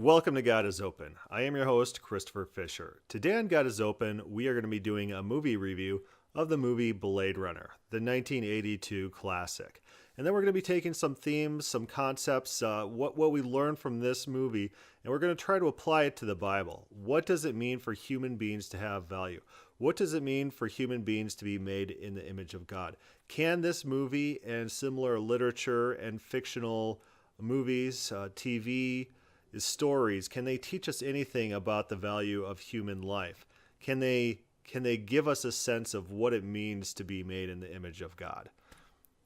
Welcome to God is Open. I am your host, Christopher Fisher. Today on God is Open, we are going to be doing a movie review of the movie Blade Runner, the 1982 classic. And then we're going to be taking some themes, some concepts, what we learned from this movie, and we're going to try to apply it to the Bible. What does it mean for human beings to have value? What does it mean for human beings to be made in the image of God? Can this movie and similar literature and fictional movies, TV, stories, can they teach us anything about the value of human life? Can they give us a sense of what it means to be made in the image of God?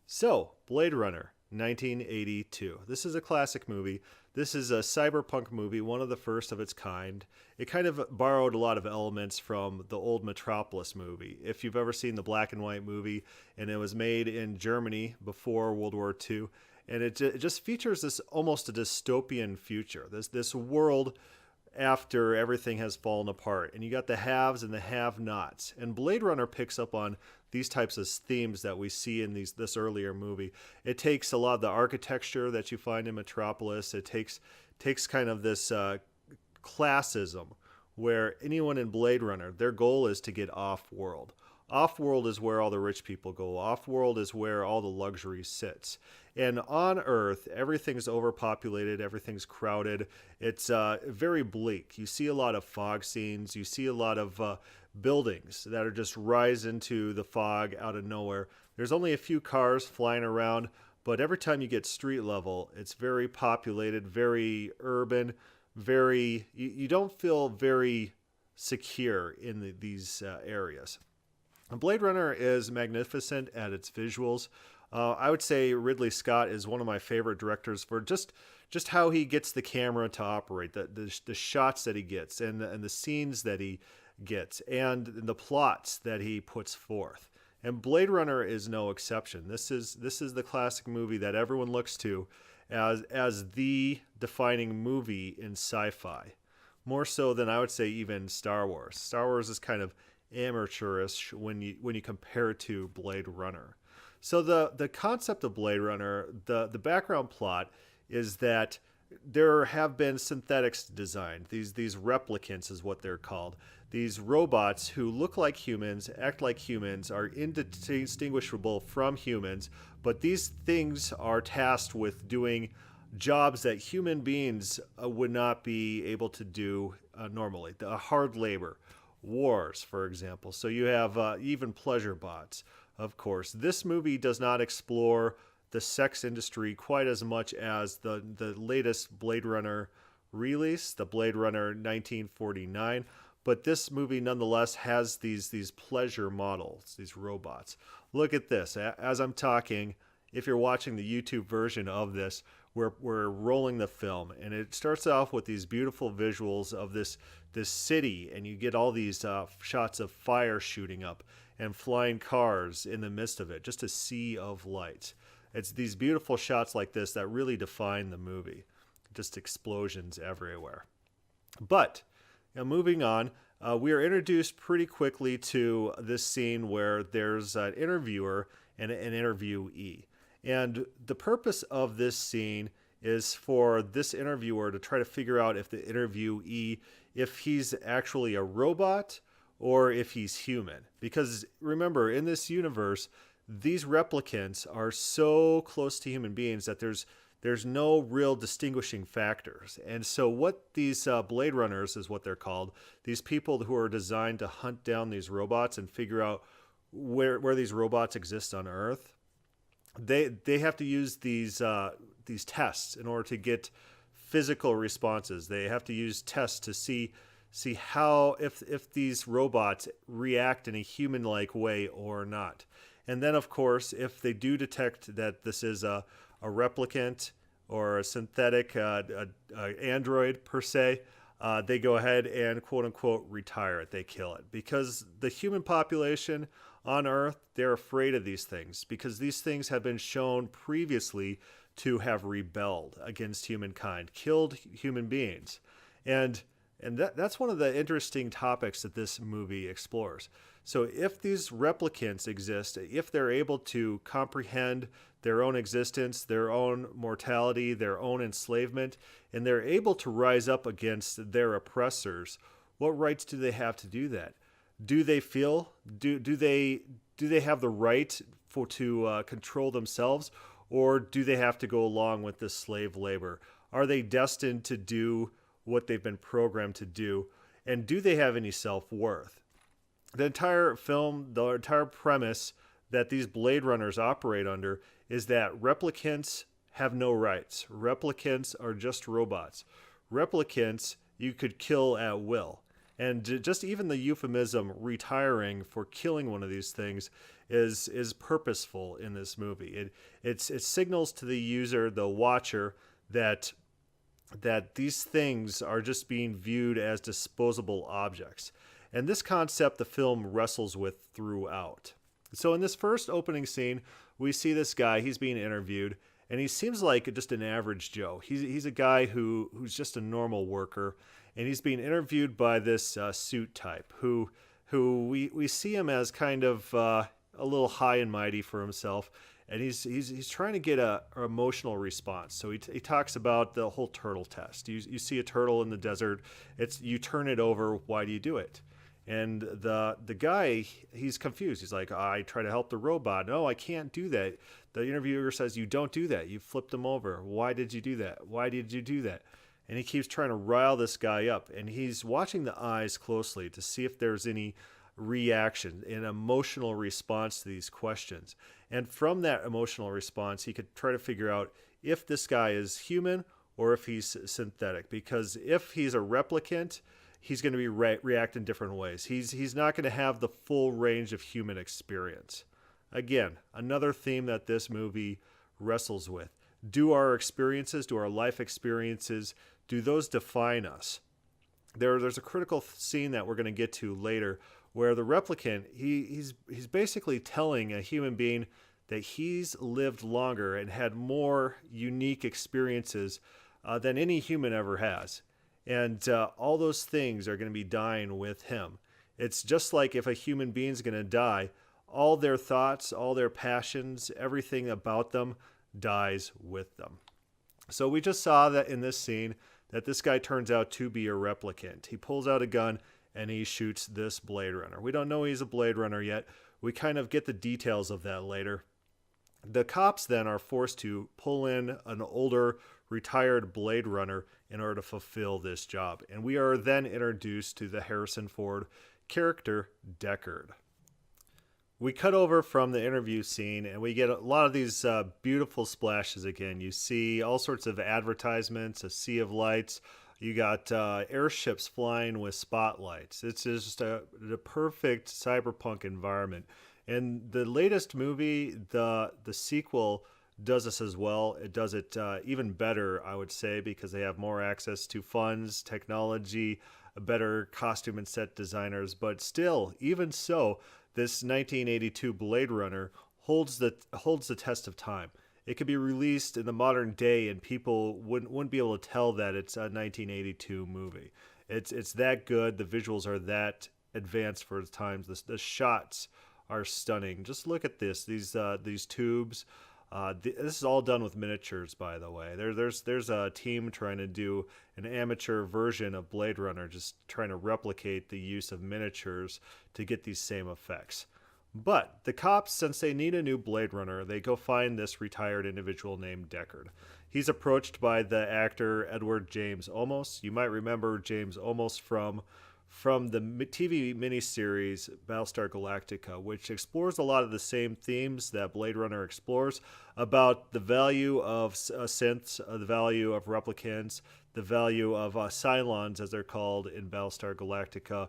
So, Blade Runner, 1982. This is a classic movie. This is a cyberpunk movie, one of the first of its kind. It kind of borrowed a lot of elements from the old Metropolis movie. If you've ever seen the black and white movie, and it was made in Germany before World War II, and it just features this almost a dystopian future, this world after everything has fallen apart. And you got the haves and the have-nots. And Blade Runner picks up on these types of themes that we see in this earlier movie. It takes a lot of the architecture that you find in Metropolis. It takes kind of this classism where anyone in Blade Runner, their goal is to get off-world. Off-world is where all the rich people go. Off-world is where all the luxury sits. And on Earth, everything's overpopulated, everything's crowded. It's very bleak. You see a lot of fog scenes. You see a lot of buildings that are just rise into the fog out of nowhere. There's only a few cars flying around, but every time you get street level, it's very populated, very urban, you don't feel very secure in these areas. Blade Runner is magnificent at its visuals. I would say Ridley Scott is one of my favorite directors for just how he gets the camera to operate, the shots that he gets, and the scenes that he gets, and the plots that he puts forth. And Blade Runner is no exception. This is the classic movie that everyone looks to as the defining movie in sci-fi, more so than I would say even Star Wars. Star Wars is kind of amateurish when you compare it to Blade Runner. So the concept of Blade Runner, the background plot is that there have been synthetics designed. These replicants is what they're called. These robots who look like humans, act like humans, are indistinguishable from humans, but these things are tasked with doing jobs that human beings would not be able to do normally. The hard labor. Wars, for example. So you have even pleasure bots, of course. This movie does not explore the sex industry quite as much as the latest Blade Runner release, the Blade Runner 1949. But this movie nonetheless has these pleasure models, these robots. Look at this. As I'm talking, if you're watching the YouTube version of this, we're rolling the film, and it starts off with these beautiful visuals of this city, and you get all these shots of fire shooting up and flying cars in the midst of it, just a sea of light. It's these beautiful shots like this that really define the movie, just explosions everywhere. But moving on, we are introduced pretty quickly to this scene where there's an interviewer and an interviewee. And the purpose of this scene is for this interviewer to try to figure out if the interviewee, if he's actually a robot or if he's human. Because remember, in this universe, these replicants are so close to human beings that there's no real distinguishing factors. And so what these Blade Runners is what they're called, these people who are designed to hunt down these robots and figure out where these robots exist on Earth. They have to use these tests in order to get physical responses. They have to use tests to see how if these robots react in a human-like way or not. And then, of course, if they do detect that this is a replicant or a synthetic android per se, they go ahead and quote-unquote retire it. They kill it. Because the human population on Earth, they're afraid of these things because these things have been shown previously to have rebelled against humankind, killed human beings. And And that's one of the interesting topics that this movie explores. So if these replicants exist, if they're able to comprehend their own existence, their own mortality, their own enslavement, and they're able to rise up against their oppressors, what rights do they have to do that? Do they feel, do they have the right to control themselves, or do they have to go along with this slave labor? Are they destined to do what they've been programmed to do? And do they have any self-worth? The entire film, the entire premise that these Blade Runners operate under is that replicants have no rights. Replicants are just robots. Replicants you could kill at will. And just even the euphemism retiring for killing one of these things is purposeful in this movie. It signals to the user, the watcher, that these things are just being viewed as disposable objects. And this concept the film wrestles with throughout. So in this first opening scene, we see this guy, he's being interviewed, and he seems like just an average Joe. He's a guy who's just a normal worker, and he's being interviewed by this suit type who we see him as kind of a little high and mighty for himself, and he's trying to get an emotional response. So he talks about the whole turtle test. You see a turtle in the desert, you turn it over. Why do you do it? And the guy, he's confused. He's like, I try to help the robot. No, I can't do that. The interviewer says, you don't do that. You flipped them over. Why did you do that? Why did you do that? And he keeps trying to rile this guy up. And he's watching the eyes closely to see if there's any reaction, an emotional response to these questions. And from that emotional response, he could try to figure out if this guy is human or if he's synthetic. Because if he's a replicant, he's going to be react in different ways. He's not going to have the full range of human experience. Again, another theme that this movie wrestles with. Do our experiences, do our life experiences, do those define us? There's a critical scene that we're going to get to later where the replicant, he's basically telling a human being that he's lived longer and had more unique experiences than any human ever has. And all those things are going to be dying with him. It's just like if a human being's going to die, all their thoughts, all their passions, everything about them dies with them. So we just saw that in this scene that this guy turns out to be a replicant. He pulls out a gun and he shoots this Blade Runner. We don't know he's a Blade Runner yet. We kind of get the details of that later. The cops then are forced to pull in an older, retired Blade Runner in order to fulfill this job. And we are then introduced to the Harrison Ford character, Deckard. We cut over from the interview scene and we get a lot of these beautiful splashes again. You see all sorts of advertisements, a sea of lights. You got airships flying with spotlights. It's just a perfect cyberpunk environment. And the latest movie, the sequel, does this as well. It does it even better, I would say, because they have more access to funds, technology, better costume and set designers. But still, even so, this 1982 Blade Runner holds the test of time. It could be released in the modern day, and people wouldn't be able to tell that it's a 1982 movie. It's that good. The visuals are that advanced for its times. The shots are stunning. Just look at this. These tubes. This is all done with miniatures, by the way. There's a team trying to do an amateur version of Blade Runner, just trying to replicate the use of miniatures to get these same effects. But the cops, since they need a new Blade Runner, they go find this retired individual named Deckard. He's approached by the actor Edward James Olmos. You might remember James Olmos from the TV miniseries Battlestar Galactica, which explores a lot of the same themes that Blade Runner explores about the value of synths, the value of replicants, the value of Cylons, as they're called in Battlestar Galactica.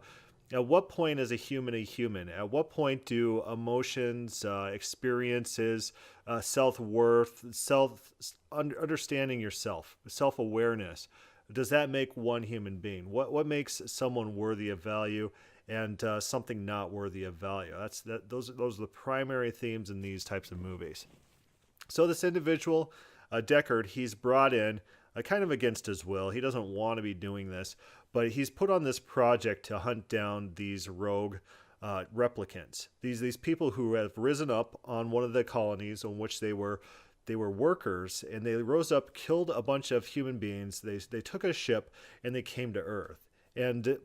At what point is a human a human? At what point do emotions, experiences, self-worth, understanding yourself, self-awareness, does that make one human being? What makes someone worthy of value and something not worthy of value? Those are the primary themes in these types of movies. So this individual, Deckard, he's brought in kind of against his will. He doesn't want to be doing this, but he's put on this project to hunt down these rogue replicants, these people who have risen up on one of the colonies on which they were workers, and they rose up, killed a bunch of human beings. They took a ship and they came to Earth, and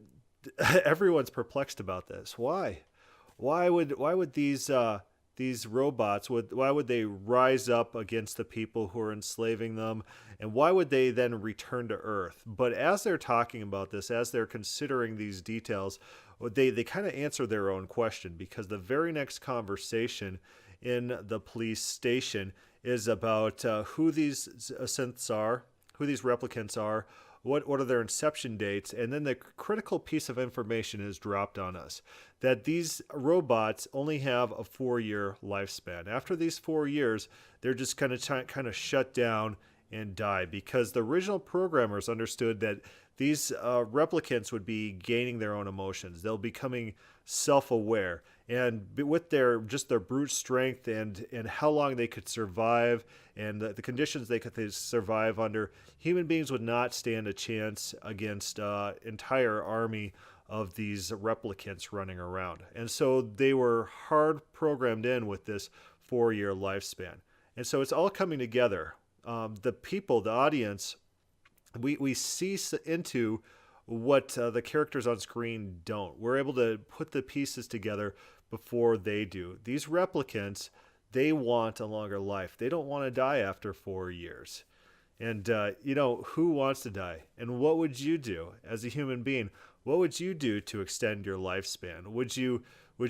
everyone's perplexed about this. Why would these robots, why would they rise up against the people who are enslaving them, and why would they then return to Earth? But as they're talking about this, as they're considering these details, they kind of answer their own question, because the very next conversation in the police station is about who these synths are, who these replicants are, what are their inception dates, and then the critical piece of information is dropped on us, that these robots only have a 4-year lifespan. After these 4 years, they're just kind of shut down and die, because the original programmers understood that these replicants would be gaining their own emotions. They'll be becoming self-aware, and with their brute strength and how long they could survive and the conditions they could survive under, human beings would not stand a chance against an entire army of these replicants running around. And so they were hard programmed in with this 4-year lifespan. And so it's all coming together. The people, the audience, we see into what the characters on screen don't. We're able to put the pieces together before they do. These replicants, they want a longer life. They don't want to die after 4 years. And, who wants to die? And what would you do as a human being? What would you do to extend your lifespan? Would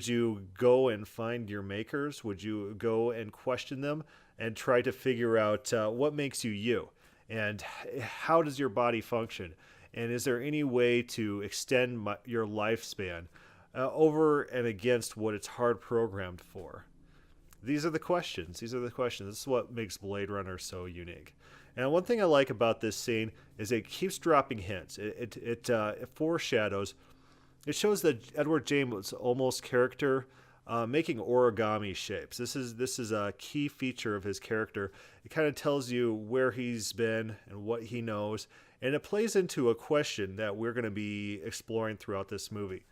you go and find your makers? Would you go and question them and try to figure out what makes you you? And how does your body function? And is there any way to extend your lifespan over and against what it's hard programmed for? These are the questions. This is what makes Blade Runner so unique. And one thing I like about this scene is it keeps dropping hints. It foreshadows. It shows that Edward James Olmos' character making origami shapes. This is a key feature of his character. It kind of tells you where he's been and what he knows, and it plays into a question that we're going to be exploring throughout this movie.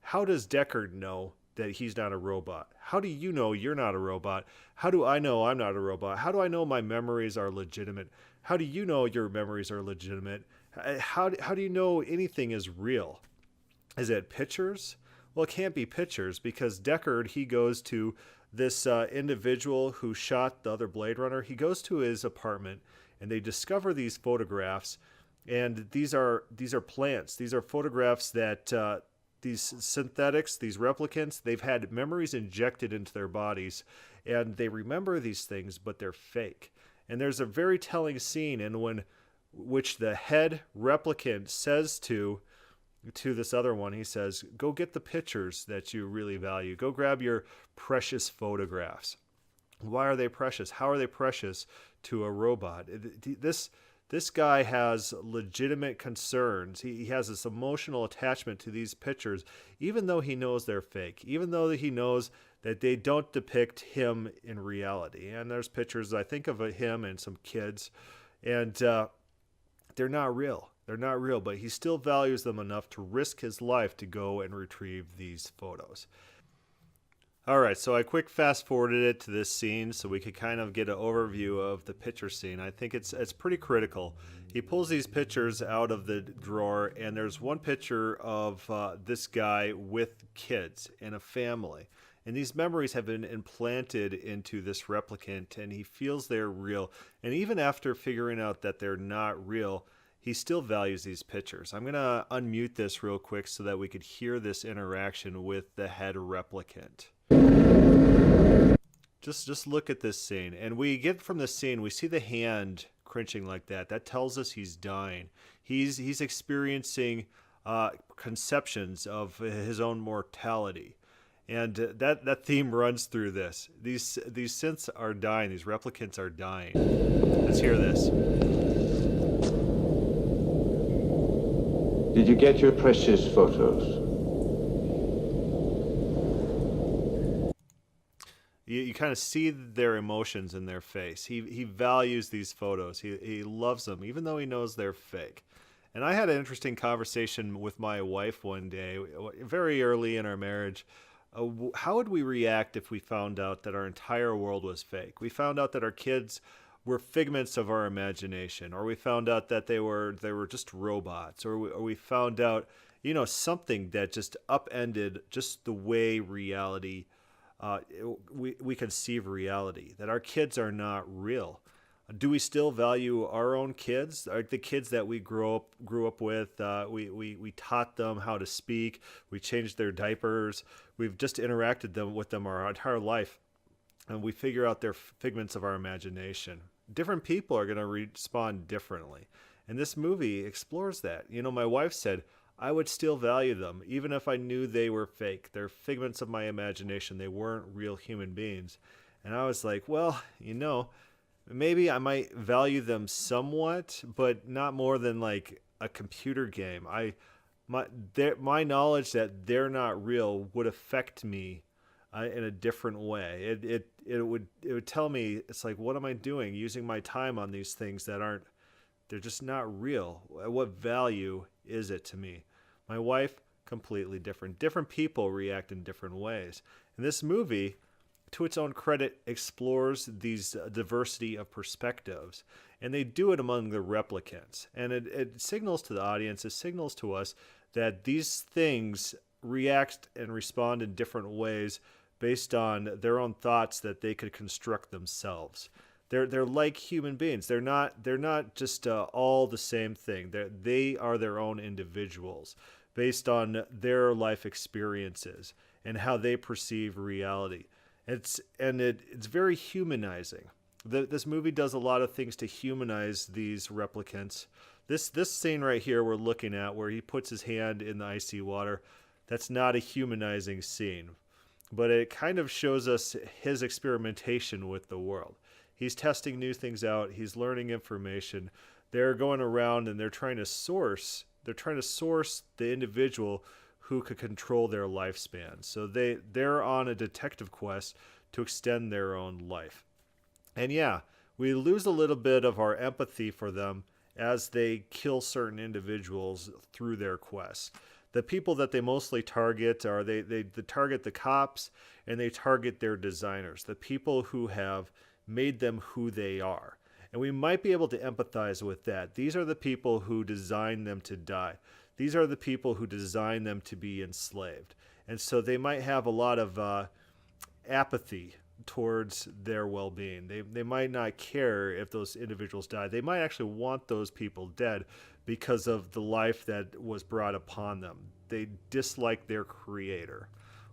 How does Deckard know that he's not a robot? How do you know you're not a robot? How do I know I'm not a robot? How do I know my memories are legitimate? How do you know your memories are legitimate? How do you know anything is real? Is it pictures? Well, it can't be pictures, because Deckard, he goes to this individual who shot the other Blade Runner. He goes to his apartment, and they discover these photographs, and these are plants. These are photographs that these synthetics, these replicants, they've had memories injected into their bodies, and they remember these things, but they're fake. And there's a very telling scene in which the head replicant says to this other one, he says, go get the pictures that you really value. Go grab your precious photographs. Why are they precious? How are they precious to a robot? This guy has legitimate concerns. He has this emotional attachment to these pictures, even though he knows they're fake, even though he knows that they don't depict him in reality. And there's pictures, I think, of him and some kids, and they're not real. They're not real, but he still values them enough to risk his life to go and retrieve these photos. All right, so I quick fast forwarded it to this scene so we could kind of get an overview of the picture scene. I think it's pretty critical. He pulls these pictures out of the drawer, and there's one picture of this guy with kids and a family. And these memories have been implanted into this replicant, and he feels they're real. And even after figuring out that they're not real, he still values these pictures. I'm going to unmute this real quick so that we could hear this interaction with the head replicant. Just look at this scene. And we get from this scene, we see the hand clenching like that. That tells us he's dying. He's experiencing conceptions of his own mortality. And that theme runs through this. These synths are dying. These replicants are dying. Let's hear this. Did you get your precious photos? You kind of see their emotions in their face. He values these photos. He loves them, even though he knows they're fake. And I had an interesting conversation with my wife one day, very early in our marriage. How would we react if we found out that our entire world was fake? We found out that our kids were figments of our imagination, or we found out that they were just robots, or we found out, something that just upended just the way reality, we conceive reality, that our kids are not real. Do we still value our own kids? Are the kids that we grew up with? We taught them how to speak. We changed their diapers. We've just interacted with them our entire life, and we figure out they're figments of our imagination. Different people are going to respond differently, and this movie explores that. My wife said, I would still value them, even if I knew they were fake. They're figments of my imagination. They weren't real human beings. And I was like, well, maybe I might value them somewhat, but not more than like a computer game. My knowledge that they're not real would affect me in a different way. It would tell me, it's like, what am I doing using my time on these things they're just not real? What value is it to me? My wife, completely different. Different people react in different ways. And this movie, to its own credit, explores these diversity of perspectives, and they do it among the replicants. And it signals to the audience, it signals to us that these things react and respond in different ways based on their own thoughts that they could construct themselves. They're like human beings. They're not just all the same thing. They are their own individuals based on their life experiences and how they perceive reality. It's very humanizing. This movie does a lot of things to humanize these replicants. This scene right here we're looking at, where he puts his hand in the icy water, that's not a humanizing scene, but it kind of shows us his experimentation with the world. He's testing new things out. He's learning information. They're going around and they're trying to source the individual who could control their lifespan. So they're on a detective quest to extend their own life. And yeah, we lose a little bit of our empathy for them as they kill certain individuals through their quest. The people that they mostly target are they target the cops, and they target their designers, the people who have made them who they are. And we might be able to empathize with that. These are the people who design them to die. These are the people who design them to be enslaved. And so they might have a lot of apathy towards their well-being. They might not care if those individuals die. They might actually want those people dead because of the life that was brought upon them. They dislike their creator.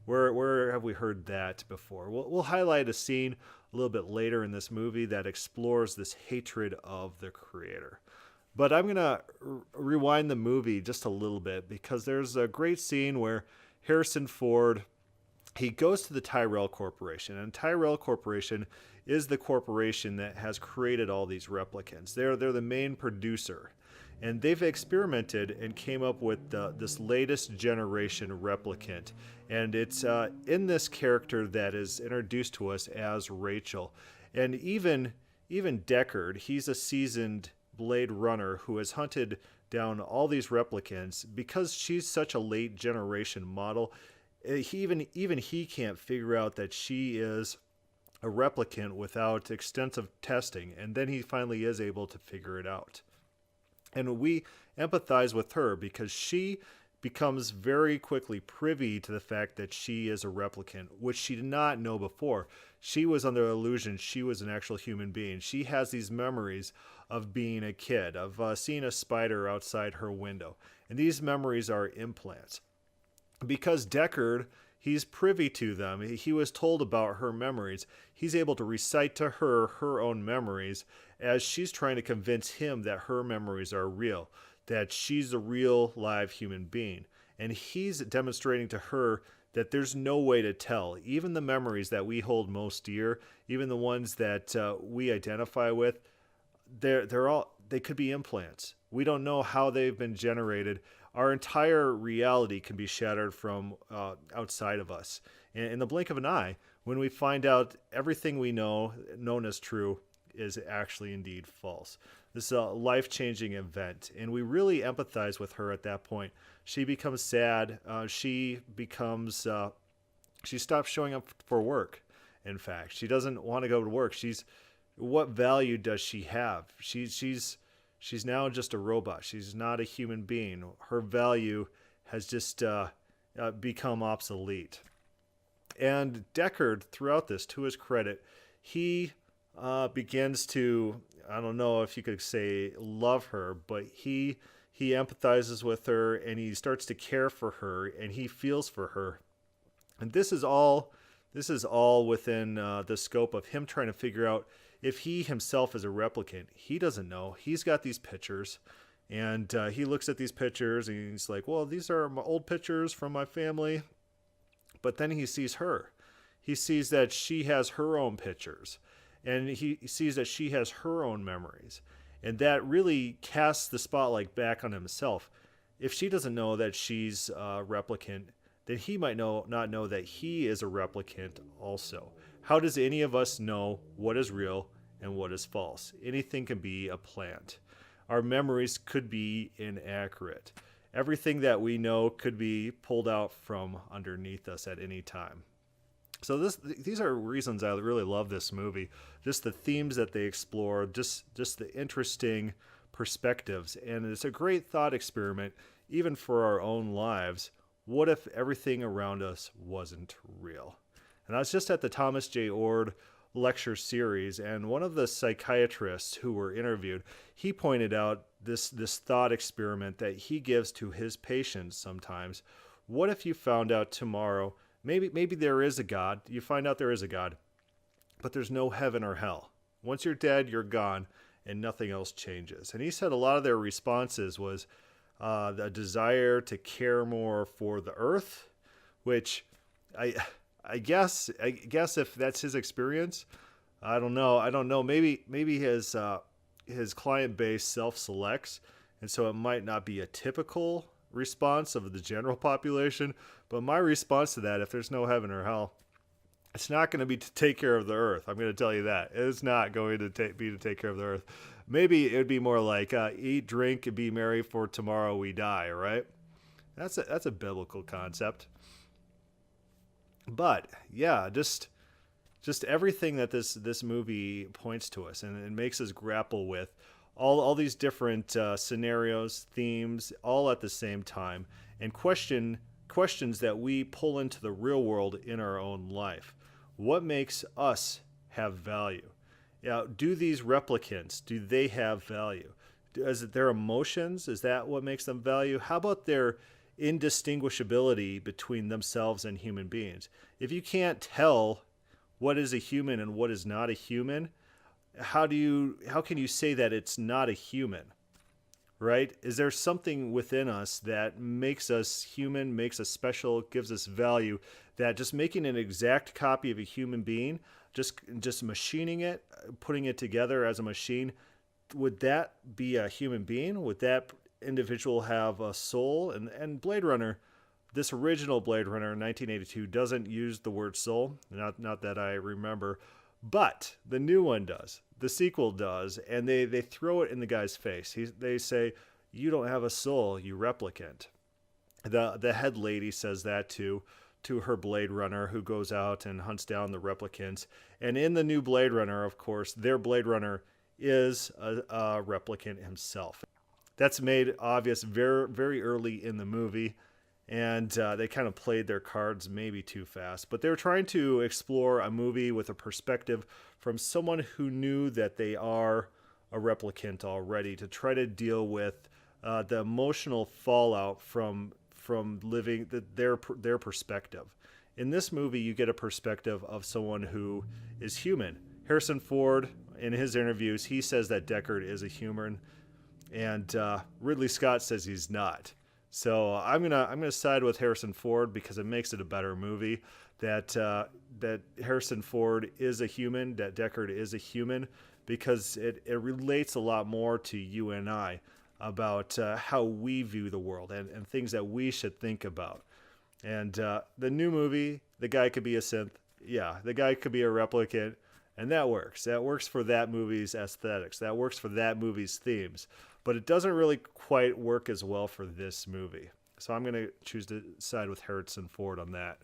Where have we heard that before? We'll highlight a scene a little bit later in this movie that explores this hatred of the creator. But I'm going to rewind the movie just a little bit, because there's a great scene where Harrison Ford, he goes to the Tyrell Corporation, and Tyrell Corporation is the corporation that has created all these replicants. They're the main producer, and they've experimented and came up with this latest generation replicant, and it's in this character that is introduced to us as Rachel. And even Deckard, he's a seasoned Blade Runner who has hunted down all these replicants. Because she's such a late generation model, even he can't figure out that she is a replicant without extensive testing, and then he finally is able to figure it out. And we empathize with her because she becomes very quickly privy to the fact that she is a replicant, which she did not know before. She was under the illusion she was an actual human being. She has these memories of being a kid, of seeing a spider outside her window. And these memories are implants. Because Deckard, he's privy to them. He was told about her memories. He's able to recite to her own memories as she's trying to convince him that her memories are real, that she's a real live human being. And he's demonstrating to her that there's no way to tell. Even the memories that we hold most dear, even the ones that we identify with, they could be implants. We don't know how they've been generated. Our entire reality can be shattered from outside of us. In the blink of an eye, when we find out everything we know, known as true, is actually indeed false. life-changing event, and we really empathize with her at that point. She becomes sad. She stops showing up for work. In fact, she doesn't want to go to work. What value does she have? She's now just a robot. She's not a human being. Her value has just become obsolete. And Deckard, throughout this, to his credit, he begins to, I don't know if you could say love her, but he empathizes with her, and he starts to care for her, and he feels for her. And this is all within the scope of him trying to figure out if he himself is a replicant. He doesn't know. He's got these pictures, and he looks at these pictures, and he's like, well, these are my old pictures from my family. But then he sees her. He sees that she has her own pictures, and he sees that she has her own memories. And that really casts the spotlight back on himself. If she doesn't know that she's a replicant, then he might not know that he is a replicant also. How does any of us know what is real and what is false? Anything can be a plant. Our memories could be inaccurate. Everything that we know could be pulled out from underneath us at any time. So these are reasons I really love this movie. Just the themes that they explore, just the interesting perspectives. And it's a great thought experiment, even for our own lives. What if everything around us wasn't real? And I was just at the Thomas J. Ord lecture series, and one of the psychiatrists who were interviewed, he pointed out this thought experiment that he gives to his patients sometimes. What if you found out tomorrow, maybe there is a God, you find out there is a God, but there's no heaven or hell. Once you're dead, you're gone, and nothing else changes. And he said a lot of their responses was the desire to care more for the earth, which I guess if that's his experience, I don't know. Maybe his client base self-selects, and so it might not be a typical response of the general population. But my response to that, if there's no heaven or hell, it's not going to be to take care of the earth. I'm going to tell you that. It's not going to be to take care of the earth. Maybe it would be more like eat, drink, and be merry, for tomorrow we die, right? That's a biblical concept. But yeah, just everything that this movie points to us and makes us grapple with all these different scenarios, themes, all at the same time, and questions that we pull into the real world in our own life. What makes us have value? Do these replicants, do they have value? Is it their emotions? Is that what makes them value? How about their indistinguishability between themselves and human beings? If you can't tell what is a human and what is not a human, how can you say that it's not a human? Right? Is there something within us that makes us human, makes us special, gives us value, that just making an exact copy of a human being, just machining it, putting it together as a machine, would that be a human being? Would that individual have a soul? And Blade Runner, this original Blade Runner in 1982, doesn't use the word soul, not that I remember, but the new one does. The sequel does, and they throw it in the guy's face. They say, "You don't have a soul, you replicant." The head lady says that to her Blade Runner, who goes out and hunts down the replicants. And in the new Blade Runner, of course, their Blade Runner is a replicant himself. That's made obvious very, very early in the movie, and they kind of played their cards maybe too fast. But they were trying to explore a movie with a perspective from someone who knew that they are a replicant already, to try to deal with the emotional fallout from living their perspective. In this movie, you get a perspective of someone who is human. Harrison Ford, in his interviews, he says that Deckard is a human, and Ridley Scott says he's not. So I'm gonna side with Harrison Ford, because it makes it a better movie. That Harrison Ford is a human, that Deckard is a human, because it relates a lot more to you and I about how we view the world and things that we should think about. And the new movie, the guy could be a synth. Yeah, the guy could be a replicant, And that works. That works for that movie's aesthetics. That works for that movie's themes. But it doesn't really quite work as well for this movie. So I'm going to choose to side with Harrison Ford on that.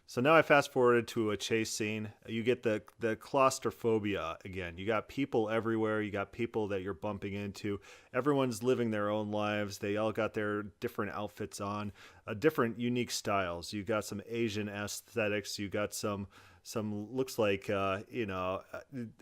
So now I fast forwarded to a chase scene. You get the claustrophobia again. You got people everywhere. You got people that you're bumping into. Everyone's living their own lives. They all got their different outfits on, different unique styles. You got some Asian aesthetics. You got some looks like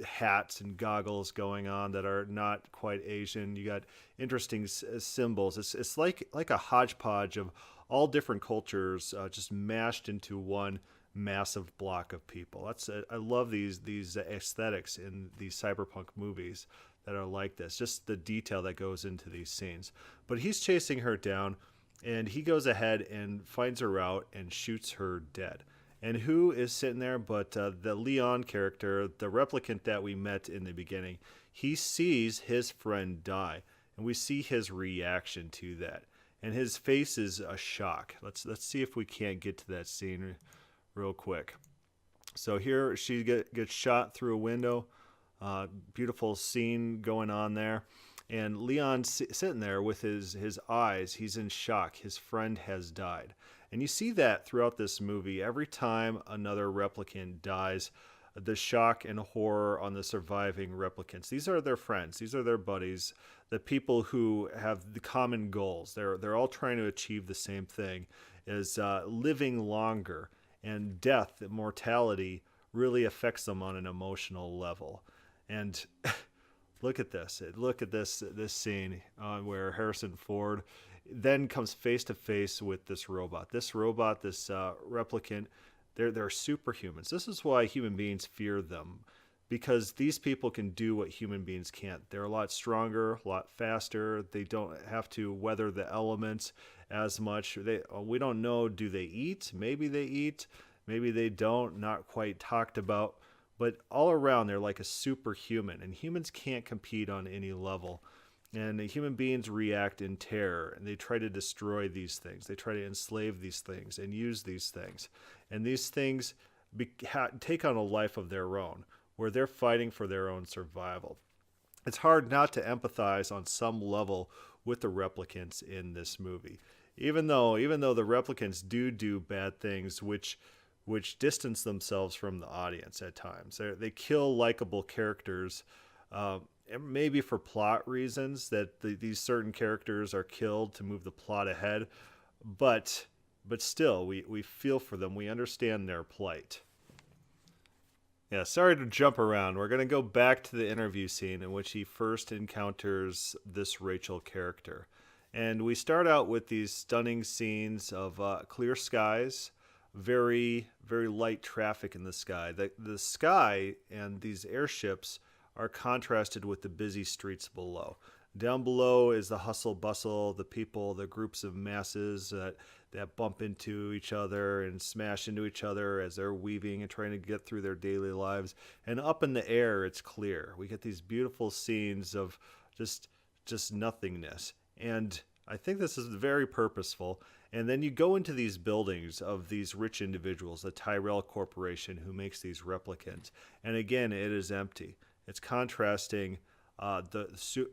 hats and goggles going on that are not quite Asian. You got interesting symbols. It's like a hodgepodge of all different cultures just mashed into one massive block of people. I love these aesthetics in these cyberpunk movies that are like this. Just the detail that goes into these scenes. But he's chasing her down, and he goes ahead and finds her out and shoots her dead. And who is sitting there but the Leon character, the replicant that we met in the beginning. He sees his friend die, and we see his reaction to that. And his face is a shock. Let's see if we can't get to that scene real quick. So here she gets shot through a window. Beautiful scene going on there. And Leon's sitting there with his eyes. He's in shock. His friend has died. And you see that throughout this movie. Every time another replicant dies, the shock and horror on the surviving replicants. These are their friends. These are their buddies. The people who have the common goals. They're all trying to achieve the same thing, is living longer. And death, mortality, really affects them on an emotional level. And look at this. Look at this scene where Harrison Ford then comes face to face with this robot. This replicant, they're superhumans. This is why human beings fear them, because these people can do what human beings can't. They're a lot stronger, a lot faster. They don't have to weather the elements as much. We don't know, do they eat? Maybe they eat. Maybe they don't. Not quite talked about. But all around, they're like a superhuman, and humans can't compete on any level. And the human beings react in terror, and they try to destroy these things. They try to enslave these things and use these things. And these things take on a life of their own, where they're fighting for their own survival. It's hard not to empathize on some level with the replicants in this movie. Even though the replicants do bad things, which distance themselves from the audience at times. They kill likable characters, maybe for plot reasons, that these certain characters are killed to move the plot ahead, but still we feel for them. We understand their plight. Yeah, sorry to jump around. We're going to go back to the interview scene in which he first encounters this Rachel character. And we start out with these stunning scenes of clear skies, very, very light traffic in the sky. The sky and these airships are contrasted with the busy streets below. Down below is the hustle bustle, the people, the groups of masses that bump into each other and smash into each other as they're weaving and trying to get through their daily lives. And up in the air, it's clear. We get these beautiful scenes of just nothingness. And I think this is very purposeful. And then you go into these buildings of these rich individuals, the Tyrell Corporation, who makes these replicants. And again, it is empty. It's contrasting the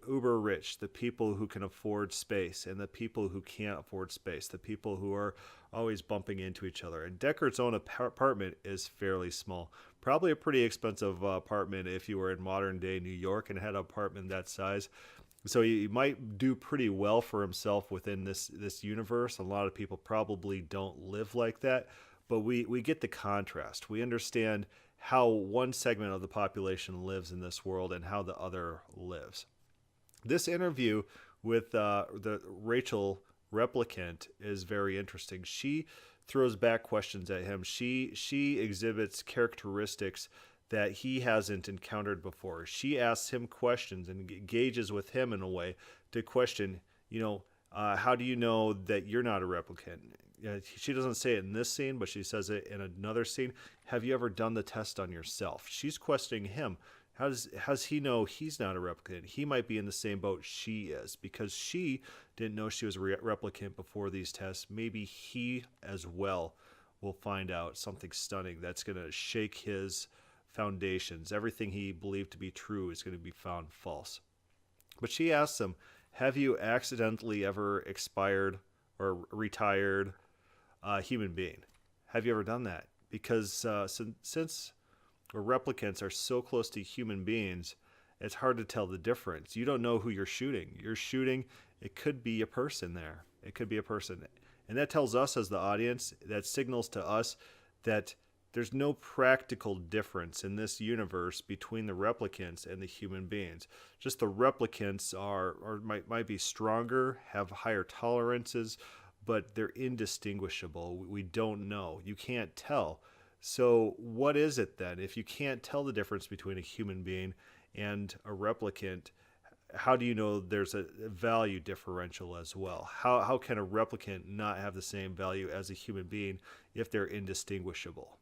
uber rich, the people who can afford space, and the people who can't afford space, the people who are always bumping into each other. And Deckard's own apartment is fairly small. Probably a pretty expensive apartment if you were in modern day New York and had an apartment that size. So he might do pretty well for himself within this universe. A lot of people probably don't live like that, but we get the contrast. We understand how one segment of the population lives in this world and how the other lives. This interview with the Rachel replicant is very interesting. She throws back questions at him. She exhibits characteristics that he hasn't encountered before. She asks him questions and engages with him in a way to question, how do you know that you're not a replicant? She doesn't say it in this scene, but she says it in another scene. Have you ever done the test on yourself? She's questioning him. How does he know he's not a replicant? He might be in the same boat she is, because she didn't know she was a replicant before these tests. Maybe he as well will find out something stunning that's going to shake his foundations. Everything he believed to be true is going to be found false. But she asks him, have you accidentally ever expired or retired a human being? Have you ever done that? Because since replicants are so close to human beings, it's hard to tell the difference. You don't know who you're shooting. You're shooting, it could be a person there. It could be a person. And that tells us as the audience, that signals to us that there's no practical difference in this universe between the replicants and the human beings. Just the replicants might be stronger, have higher tolerances, but they're indistinguishable. We don't know. You can't tell. So what is it then? If you can't tell the difference between a human being and a replicant, how do you know there's a value differential as well? How can a replicant not have the same value as a human being if they're indistinguishable?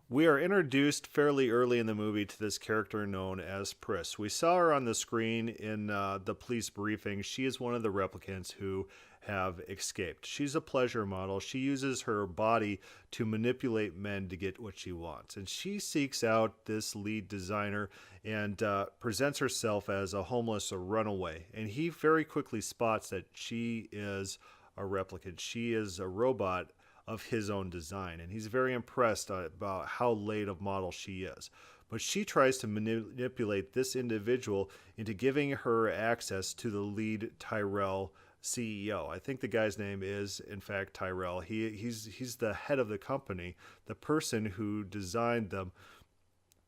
We are introduced fairly early in the movie to this character known as Pris. We saw her on the screen in the police briefing. She is one of the replicants who have escaped. She's a pleasure model. She uses her body to manipulate men to get what she wants. And she seeks out this lead designer and presents herself as a homeless or runaway. And he very quickly spots that she is a replicant. She is a robot of his own design, and he's very impressed about how late of model she is. But she tries to manipulate this individual into giving her access to the lead Tyrell CEO. I think the guy's name is, in fact, Tyrell. He's the head of the company, the person who designed them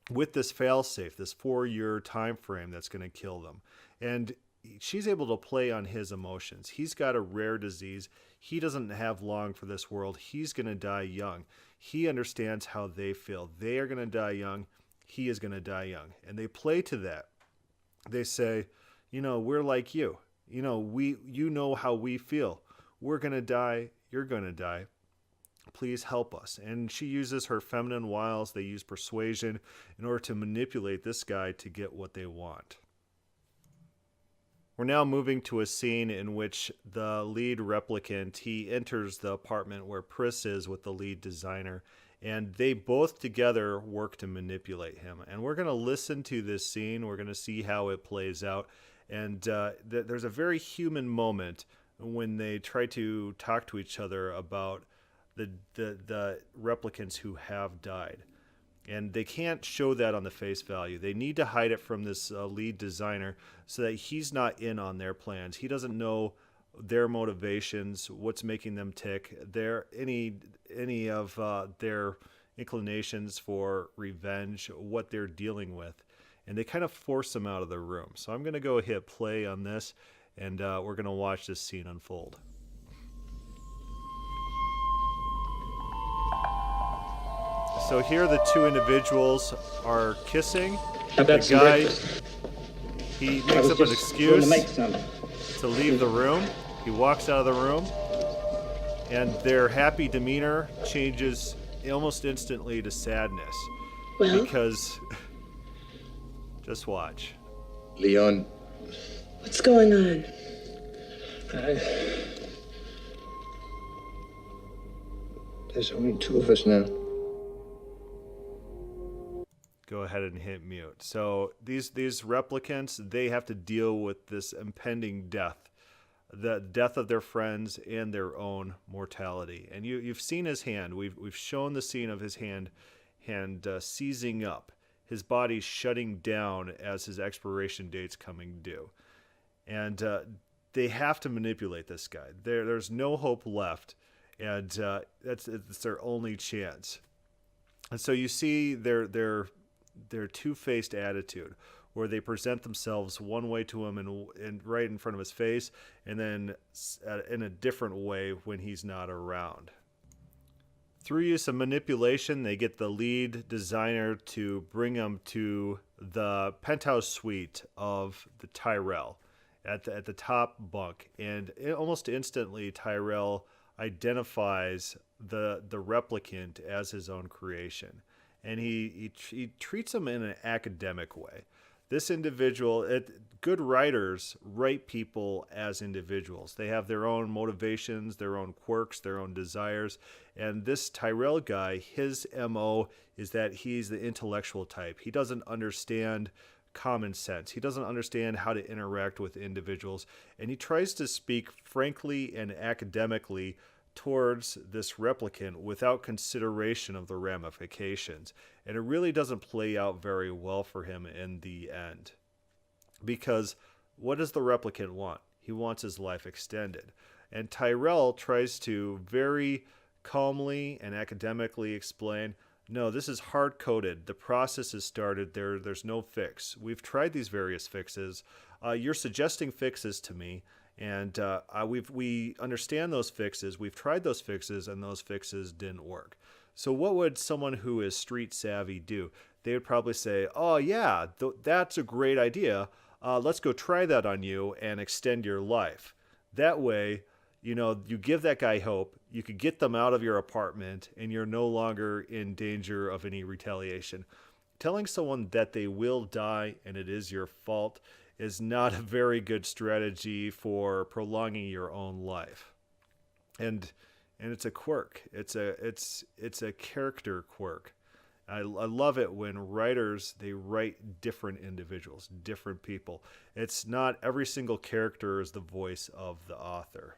with this failsafe, this 4-year time frame that's going to kill them. And she's able to play on his emotions. He's got a rare disease. He doesn't have long for this world. He's going to die young. He understands how they feel. They are going to die young. He is going to die young. And they play to that. They say, we're like you. You know how we feel. We're going to die. You're going to die. Please help us. And she uses her feminine wiles. They use persuasion in order to manipulate this guy to get what they want. We're now moving to a scene in which the lead replicant, he enters the apartment where Pris is with the lead designer, and they both together work to manipulate him. And we're going to listen to this scene. We're going to see how it plays out. And there's a very human moment when they try to talk to each other about the replicants who have died. And they can't show that on the face value. They need to hide it from this lead designer so that he's not in on their plans. He doesn't know their motivations, what's making them tick, any of their inclinations for revenge, what they're dealing with. And they kind of force him out of the room. So I'm going to go hit play on this, and we're going to watch this scene unfold. So here the two individuals are kissing. The guy, he makes up an excuse to leave the room. He walks out of the room, and their happy demeanor changes almost instantly to sadness. Well? Because, just watch. Leon. What's going on? There's only two of us now. Go ahead and hit mute. So these replicants, they have to deal with this impending death, the death of their friends and their own mortality. And you've seen his hand. We've shown the scene of his hand seizing up, his body shutting down as his expiration date's coming due. And they have to manipulate this guy. There's no hope left, and it's their only chance. And so you see their two-faced attitude, where they present themselves one way to him and right in front of his face, and then in a different way when he's not around. Through use of manipulation, they get the lead designer to bring them to the penthouse suite of the Tyrell at the top bunk, and almost instantly Tyrell identifies the replicant as his own creation. And he treats them in an academic way. This individual, good writers write people as individuals. They have their own motivations, their own quirks, their own desires, And this Tyrell guy, his MO is that he's the intellectual type. He doesn't understand common sense. He doesn't understand how to interact with individuals. And he tries to speak frankly and academically towards this replicant without consideration of the ramifications. And it really doesn't play out very well for him in the end. Because what does the replicant want? He wants his life extended. And Tyrell tries to very calmly and academically explain, no, this is hard-coded. The process is started. There's no fix. We've tried these various fixes. You're suggesting fixes to me, and we understand those fixes. We've tried those fixes, and those fixes didn't work. So what would someone who is street savvy do? They would probably say, oh, yeah, that's a great idea. Let's go try that on you and extend your life. That way, you give that guy hope. You could get them out of your apartment, and you're no longer in danger of any retaliation. Telling someone that they will die and it is your fault is not a very good strategy for prolonging your own life. And it's a quirk. It's a character quirk. I love it when writers, they write different individuals, different people. It's not every single character is the voice of the author.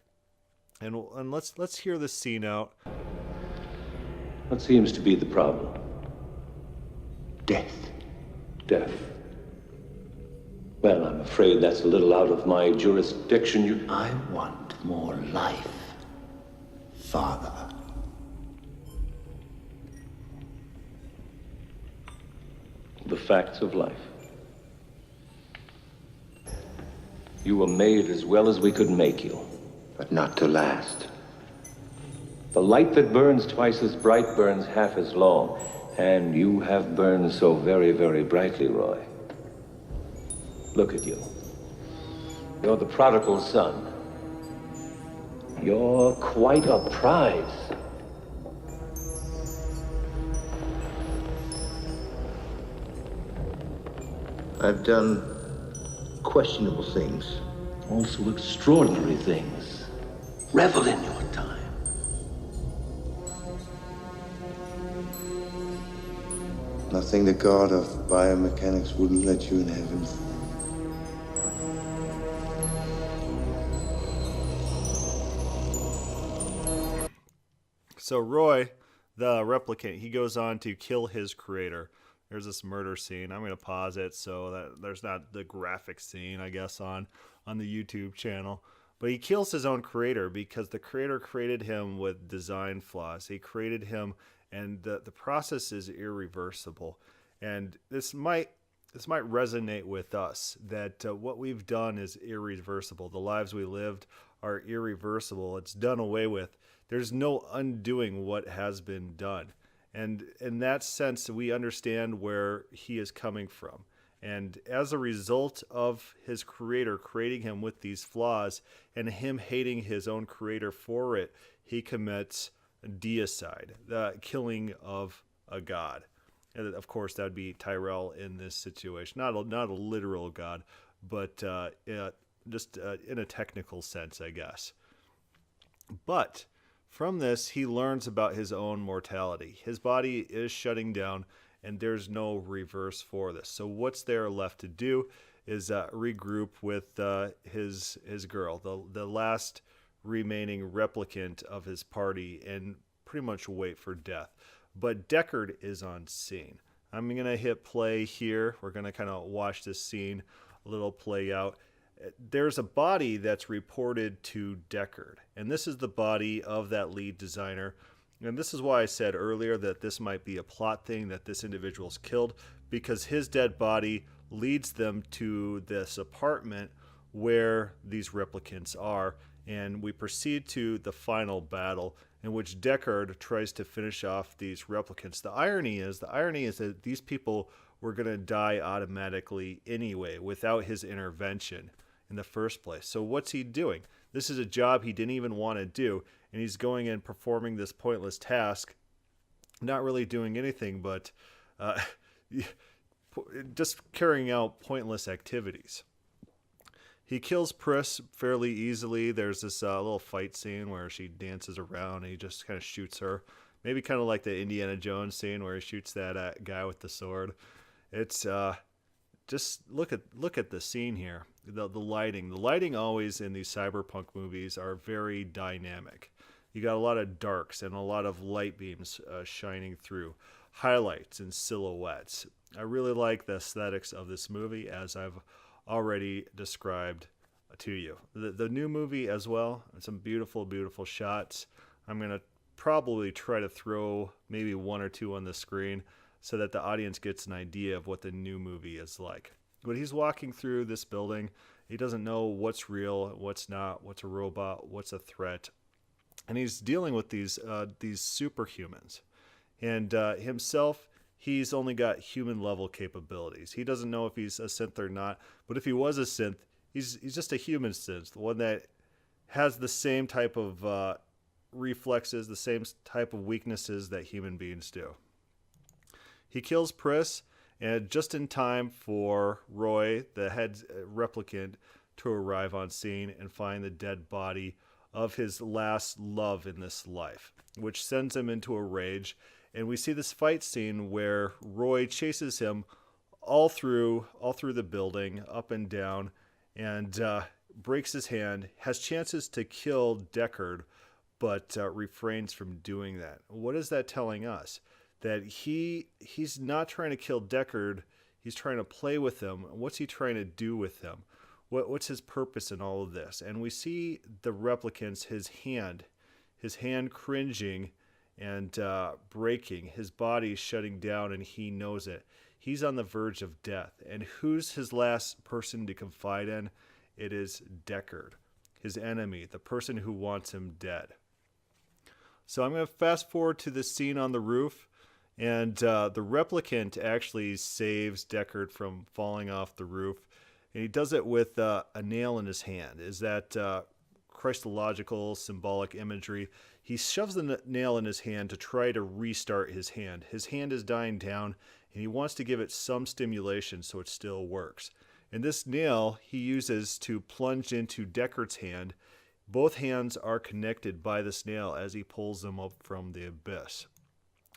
And let's hear this scene out. What seems to be the problem? Death. Death. Well, I'm afraid that's a little out of my jurisdiction. I want more life, Father. The facts of life. You were made as well as we could make you. But not to last. The light that burns twice as bright burns half as long. And you have burned so very, very brightly, Roy. Look at you. You're the prodigal son. You're quite a prize. I've done questionable things. Also extraordinary things. Revel in your time. Nothing the god of biomechanics wouldn't let you in heaven. So Roy, the replicant, he goes on to kill his creator. There's this murder scene. I'm going to pause it so that there's not the graphic scene, I guess, on the YouTube channel. But he kills his own creator because the creator created him with design flaws. He created him, and the process is irreversible. And this might resonate with us, that what we've done is irreversible. The lives we lived are irreversible. It's done away with. There's no undoing what has been done. And in that sense, we understand where he is coming from. And as a result of his creator creating him with these flaws and him hating his own creator for it, he commits deicide, the killing of a god. And of course, that would be Tyrell in this situation. Not a literal god, but just in a technical sense, I guess. But from this, he learns about his own mortality. His body is shutting down, and there's no reverse for this. So what's there left to do is regroup with his girl, the last remaining replicant of his party, and pretty much wait for death. But Deckard is on scene. I'm going to hit play here. We're going to kind of watch this scene a little play out. There's a body that's reported to Deckard, and this is the body of that lead designer. And this is why I said earlier that this might be a plot thing, that this individual's killed, because his dead body leads them to this apartment where these replicants are, and we proceed to the final battle in which Deckard tries to finish off these replicants. The irony is that these people were going to die automatically anyway without his intervention in the first place. So what's he doing? This is a job he didn't even want to do, and he's going and performing this pointless task, not really doing anything but just carrying out pointless activities. He kills Pris fairly easily. There's this little fight scene where she dances around and he just kind of shoots her. Maybe kind of like the Indiana Jones scene where he shoots that guy with the sword. It's just look at the scene here. The lighting always in these cyberpunk movies are very dynamic. You got a lot of darks and a lot of light beams shining through, highlights and silhouettes. I really like the aesthetics of this movie, as I've already described to you. The new movie as well, some beautiful, beautiful shots. I'm going to probably try to throw maybe one or two on the screen so that the audience gets an idea of what the new movie is like. But he's walking through this building. He doesn't know what's real, what's not, what's a robot, what's a threat. And he's dealing with these superhumans. And himself, he's only got human level capabilities. He doesn't know if he's a synth or not, but if he was a synth, he's just a human synth, one that has the same type of reflexes, the same type of weaknesses that human beings do. He kills Pris, and just in time for Roy, the head replicant, to arrive on scene and find the dead body of his last love in this life, which sends him into a rage. And we see this fight scene where Roy chases him all through the building, up and down, and breaks his hand, has chances to kill Deckard, but refrains from doing that. What is that telling us? That he's not trying to kill Deckard, he's trying to play with him. What's he trying to do with him? What's his purpose in all of this? And we see the replicants, his hand cringing and breaking, his body shutting down, and he knows it. He's on the verge of death. And who's his last person to confide in? It is Deckard, his enemy, the person who wants him dead. So I'm going to fast forward to the scene on the roof, and the replicant actually saves Deckard from falling off the roof, and he does it with a nail in his hand. Is that Christological symbolic imagery? He shoves the nail in his hand to try to restart his hand. His hand is dying down, and he wants to give it some stimulation so it still works. And this nail he uses to plunge into Deckard's hand. Both hands are connected by this nail as he pulls them up from the abyss.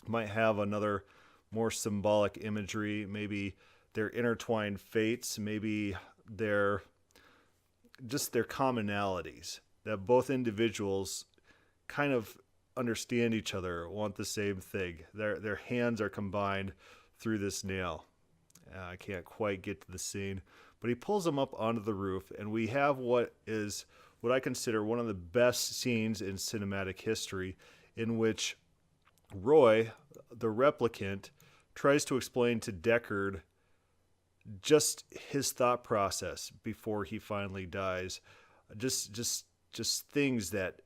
Might have another more symbolic imagery. Maybe their intertwined fates. Maybe their commonalities. That both individuals kind of understand each other, want the same thing. Their hands are combined through this nail. I can't quite get to the scene, but he pulls them up onto the roof, and we have what I consider one of the best scenes in cinematic history, in which Roy, the replicant, tries to explain to Deckard just his thought process before he finally dies. Just things that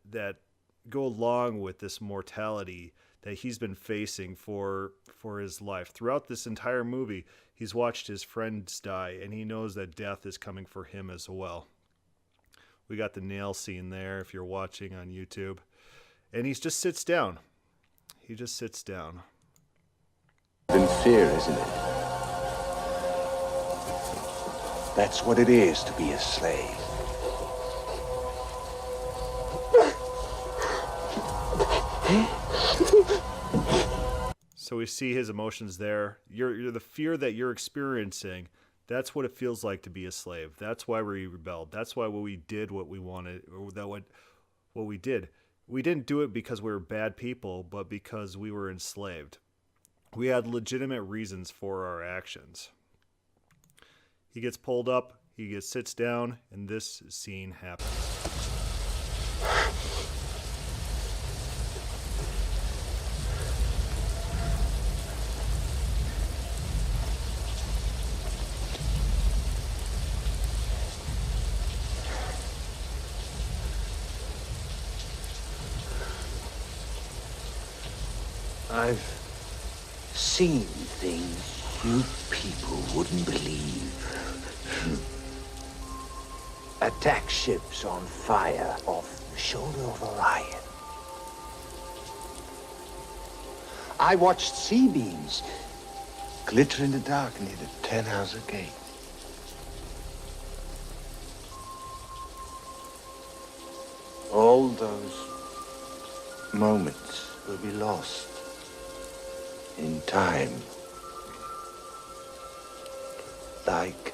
go along with this mortality that he's been facing for his life. Throughout this entire movie, he's watched his friends die, and he knows that death is coming for him as well. We got the nail scene there if you're watching on YouTube. And he just sits down. He just sits down. In fear, isn't it? That's what it is to be a slave. So we see his emotions there. You're the fear that you're experiencing. That's what it feels like to be a slave. That's why we rebelled. That's why we did what we wanted, or what we did. We didn't do it because we were bad people, but because we were enslaved. We had legitimate reasons for our actions. He gets pulled up, he sits down, and this scene happens. I've seen things you people wouldn't believe. Attack ships on fire off the shoulder of Orion. I watched sea beams glitter in the dark near the 10-house gate. all those moments will be lost in time. Like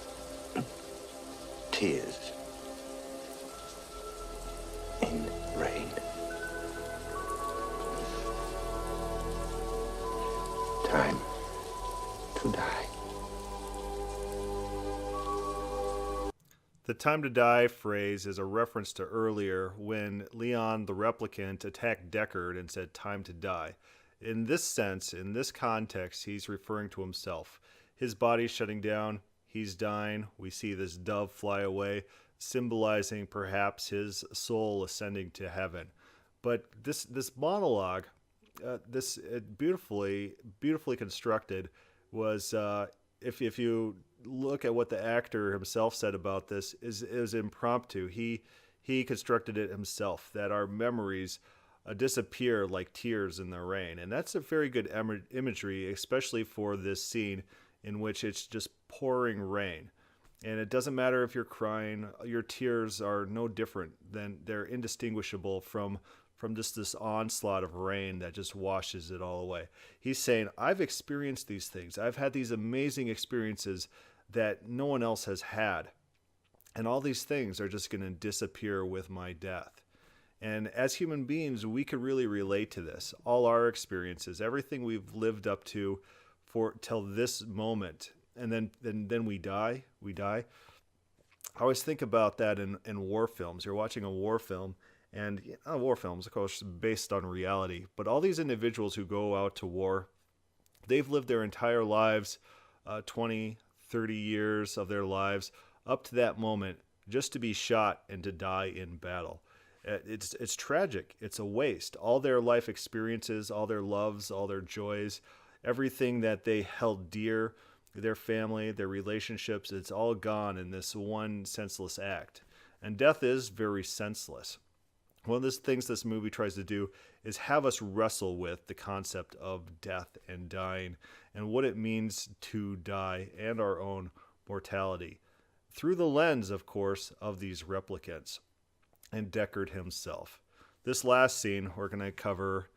tears in rain. Time to die. The time to die phrase is a reference to earlier when Leon the replicant attacked Deckard and said time to die. In this sense, in this context, he's referring to himself. His body's shutting down, he's dying, we see this dove fly away, symbolizing perhaps his soul ascending to heaven. But this monologue, this beautifully constructed, was if you look at what the actor himself said about this, is impromptu. He constructed it himself, that our memories disappear like tears in the rain, and that's a very good imagery, especially for this scene in which it's just pouring rain. And it doesn't matter if you're crying, your tears are no different than, they're indistinguishable from just this onslaught of rain that just washes it all away. He's saying, I've experienced these things. I've had these amazing experiences that no one else has had. And all these things are just going to disappear with my death. And as human beings, we could really relate to this. All our experiences, everything we've lived up to till this moment, and then we die. I always think about that in war films. You're watching a war film, and war films, of course, based on reality. But all these individuals who go out to war, they've lived their entire lives, 20, 30 years of their lives, up to that moment, just to be shot and to die in battle. It's tragic. It's a waste. All their life experiences, all their loves, all their joys, everything that they held dear, their family, their relationships, it's all gone in this one senseless act. And death is very senseless. One of the things this movie tries to do is have us wrestle with the concept of death and dying and what it means to die and our own mortality through the lens, of course, of these replicants and Deckard himself. This last scene we're going to cover,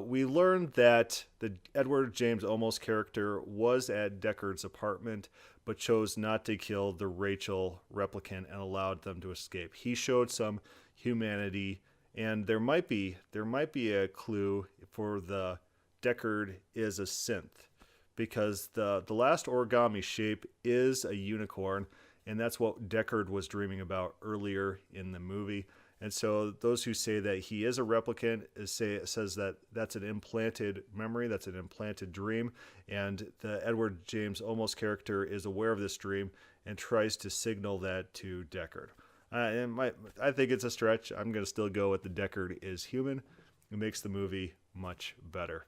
we learned that the Edward James Olmos character was at Deckard's apartment but chose not to kill the Rachel replicant and allowed them to escape. He showed some humanity, and there might be a clue for the Deckard is a synth, because the last origami shape is a unicorn, and that's what Deckard was dreaming about earlier in the movie. And so those who say that he is a replicant says that that's an implanted memory, that's an implanted dream, and the Edward James Olmos character is aware of this dream and tries to signal that to Deckard. I think it's a stretch. I'm going to still go with the Deckard is human. It makes the movie much better.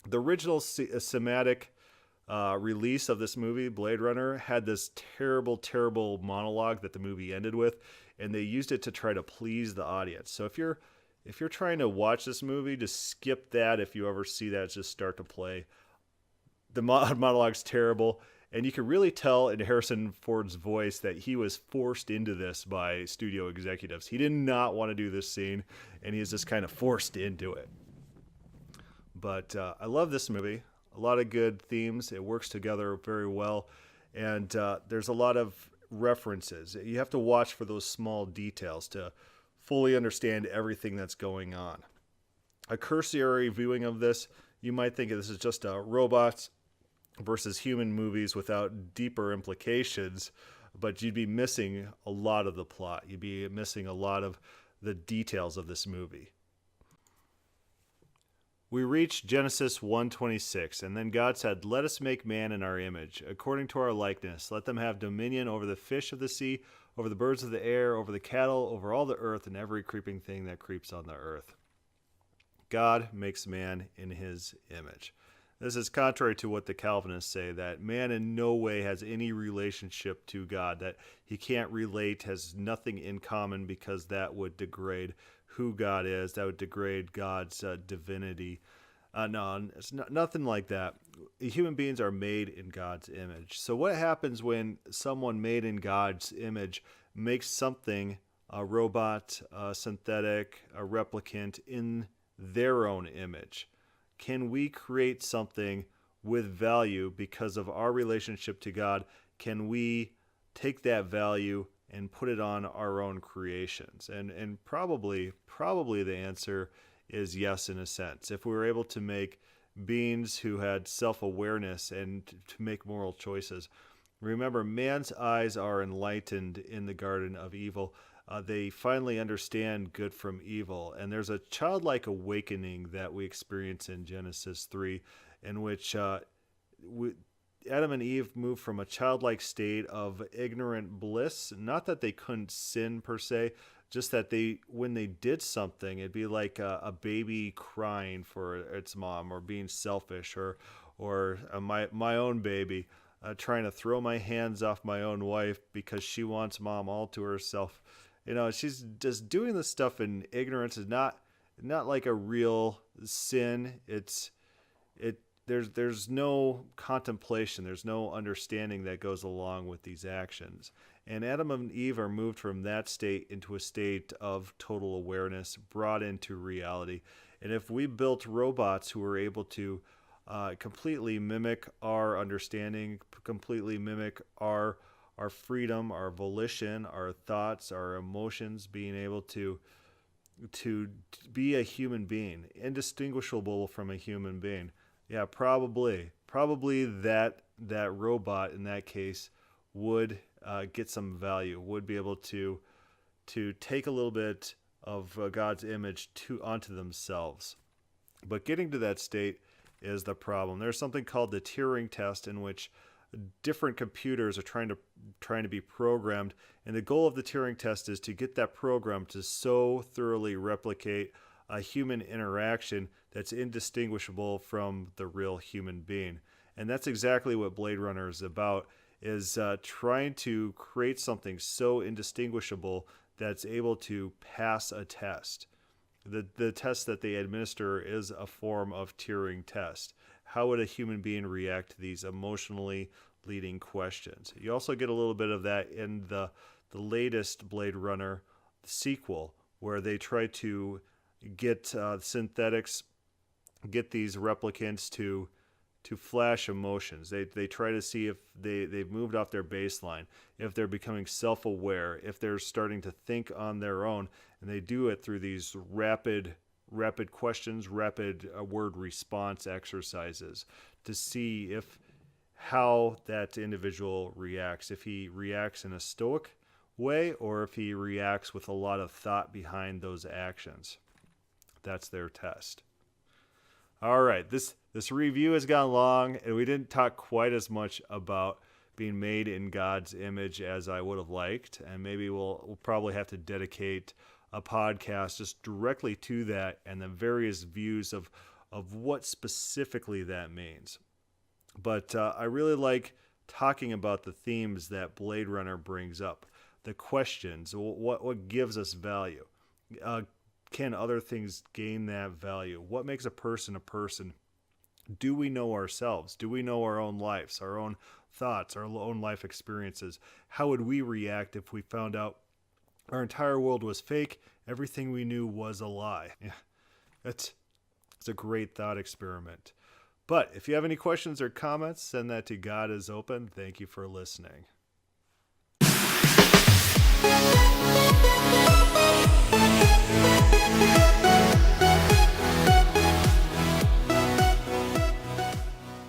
The original cinematic release of this movie, Blade Runner, had this terrible, terrible monologue that the movie ended with, and they used it to try to please the audience. So if you're trying to watch this movie, just skip that. If you ever see that, just start to play. The monologue's terrible, and you can really tell in Harrison Ford's voice that he was forced into this by studio executives. He did not want to do this scene, and he's just kind of forced into it. But I love this movie. A lot of good themes. It works together very well, and there's a lot of references. You have to watch for those small details to fully understand everything that's going on. A cursory viewing of this, you might think this is just robots versus human movies without deeper implications, but you'd be missing a lot of the plot. You'd be missing a lot of the details of this movie. We reach Genesis 1:26, and then God said, "Let us make man in our image, according to our likeness. Let them have dominion over the fish of the sea, over the birds of the air, over the cattle, over all the earth, and every creeping thing that creeps on the earth." God makes man in his image. This is contrary to what the Calvinists say, that man in no way has any relationship to God, that he can't relate, has nothing in common, because that would degrade who God is. That would degrade God's divinity. No, it's nothing like that. Human beings are made in God's image. So what happens when someone made in God's image makes something a robot, a synthetic, a replicant in their own image? Can we create something with value because of our relationship to God? Can we take that value and put it on our own creations? And probably the answer is yes, in a sense. If we were able to make beings who had self-awareness and to make moral choices. Remember, man's eyes are enlightened in the Garden of Evil. They finally understand good from evil. And there's a childlike awakening that we experience in Genesis 3, in which Adam and Eve moved from a childlike state of ignorant bliss. Not that they couldn't sin per se, just that when they did something, it'd be like a baby crying for its mom, or being selfish, or my own baby trying to throw my hands off my own wife because she wants mom all to herself. She's just doing this stuff in ignorance. Is not like a real sin. There's no contemplation. There's no understanding that goes along with these actions. And Adam and Eve are moved from that state into a state of total awareness, brought into reality. And if we built robots who were able to completely mimic our understanding, completely mimic our freedom, our volition, our thoughts, our emotions, being able to be a human being, indistinguishable from a human being, yeah, probably that robot in that case would get some value, would be able to take a little bit of God's image onto themselves. But getting to that state is the problem. There's something called the Turing test, in which different computers are trying to be programmed, and the goal of the Turing test is to get that program to so thoroughly replicate a human interaction that's indistinguishable from the real human being. And that's exactly what Blade Runner is about, is trying to create something so indistinguishable that's able to pass a test. The test that they administer is a form of Turing test. How would a human being react to these emotionally leading questions? You also get a little bit of that in the latest Blade Runner sequel, where they try to get synthetics, get these replicants to flash emotions. They try to see if they've moved off their baseline, if they're becoming self-aware, if they're starting to think on their own, and they do it through these rapid questions, rapid word response exercises to see how that individual reacts, if he reacts in a stoic way or if he reacts with a lot of thought behind those actions. That's their test. All right, this review has gone long, and we didn't talk quite as much about being made in God's image as I would have liked, and maybe we'll probably have to dedicate a podcast just directly to that and the various views of what specifically that means. But I really like talking about the themes that Blade Runner brings up, the questions, what gives us value. Can other things gain that value? What makes a person a person? Do we know ourselves? Do we know our own lives, our own thoughts, our own life experiences? How would we react if we found out our entire world was fake, everything we knew was a lie? Yeah, it's a great thought experiment. But if you have any questions or comments, send that to God is Open. Thank you for listening.